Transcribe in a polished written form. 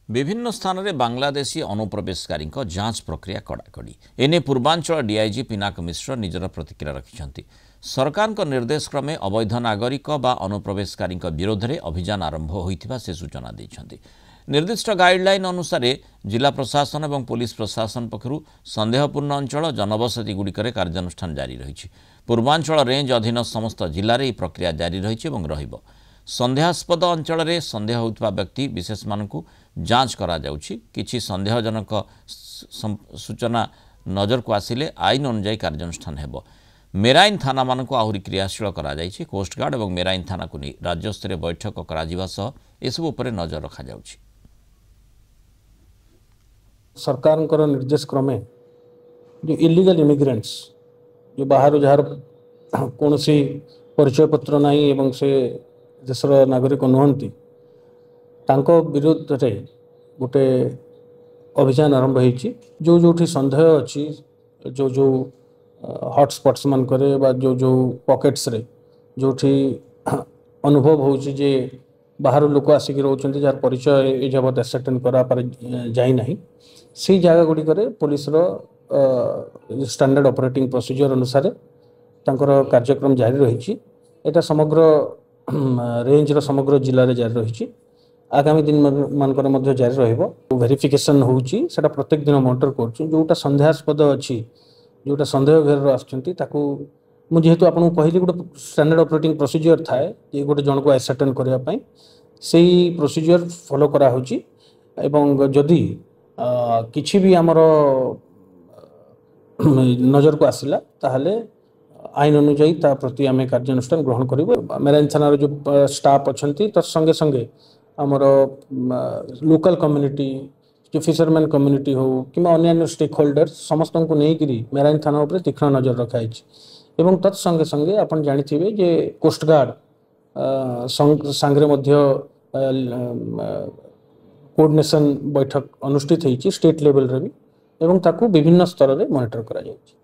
विभिन्न स्थान में बांग्लादेशी अनुप्रवेशकारी जांच प्रक्रिया कड़ाकड़ी एने पूर्वांचल डीआईजी पिनाक मिश्र निजर प्रतिक्रिया रखिंट सरकार निर्देश क्रमे अवैध नागरिक बा अनुप्रवेशकारी विरोध में अभियान आरंभ होता से सूचना देते। निर्दिष्ट गाइडलाइन अनुसार जिला प्रशासन और पुलिस प्रशासन पक्षर संदेहपूर्ण अंचल जनबसति गुड़िक कार्यानुष्ठान जारी रही। पूर्वांचल रेंज अधीन समस्त जिले में प्रक्रिया जारी रही। संदेहास्पद अंचल में संदेह होता व्यक्ति विशेष मानू जांच करा जाउछि। किछि संदेहजनक सूचना नजर को आसिले आईन अनुजाई कार्यानुष्ठान हेबो। मेराइन थाना मानक आहुरी क्रियाशील करा जाइछि। कोस्टगार्ड और मेराइन थाना को नहीं राज्यस्तरीय बैठक करा जिवा सह एसबु उपरे नजर रखा जाउछि। सरकार निर्देश क्रमे जो इलीगल इमिग्रेंट्स जो बाहर जार कौन परिचय पत्र नहीं एवं से देशर नागरिक नुहति तांको विरुद्ध रे गोटे अभियान आरंभ होती। जो जो संदेह अच्छी जो जो हॉटस्पॉट्स मान करे बा जो जो पॉकेट्स रे जो अनुभव होची जे बाहर लोक आसिक रोचंती जार परिचय ए जबत एसेटन करा पर जाई नहीं से जगह गुडी करे पुलिस रो स्टैंडर्ड ऑपरेटिंग प्रोसीजर अनुसार तांकर कार्यक्रम जारी रही। एटा समग्र रेंज रो समग्र जिले में जारी रही। आगामी दिन मानकर मध्य जारी रहिबो। वेरिफिकेशन होउची सेटा प्रत्येक दिन मॉनिटर करछु। जोटा संदेहास्पद अछि जोटा संदेह घेर आछंती ताकू मु जेहेतु आपन कहली गोटे स्टैंडर्ड ऑपरेटिंग प्रोसीजर थाए जे गोटे जन को एसेटन करिया पई सेही प्रोसीजर फॉलो करा होची। एवं जदि किछि भी हमर नजर को आसिला ताहले आईन अनुजाई ता प्रति आम कार्यानुष्ठान ग्रहण करूँ। मेराइन थानार जो स्टाफ अच्छा तर संगे संगे आमर लोकल कम्युनिटी जो फिशरमैन कम्युनिटी हो कि अन्य स्टेक होल्डर्स समस्त को लेकिन मेराइन थाना उपर तीक्ष्ण नजर रखाई। एवं तत्संगे संगे आपन जानिथिबे जे कोस्टगार्ड सांगरे मध्य कोऑर्डिनेशन बैठक अनुष्ठित होती स्टेट लेवल रे भी एवं ताकू विभिन्न स्तर रे मॉनिटर करा जायछि।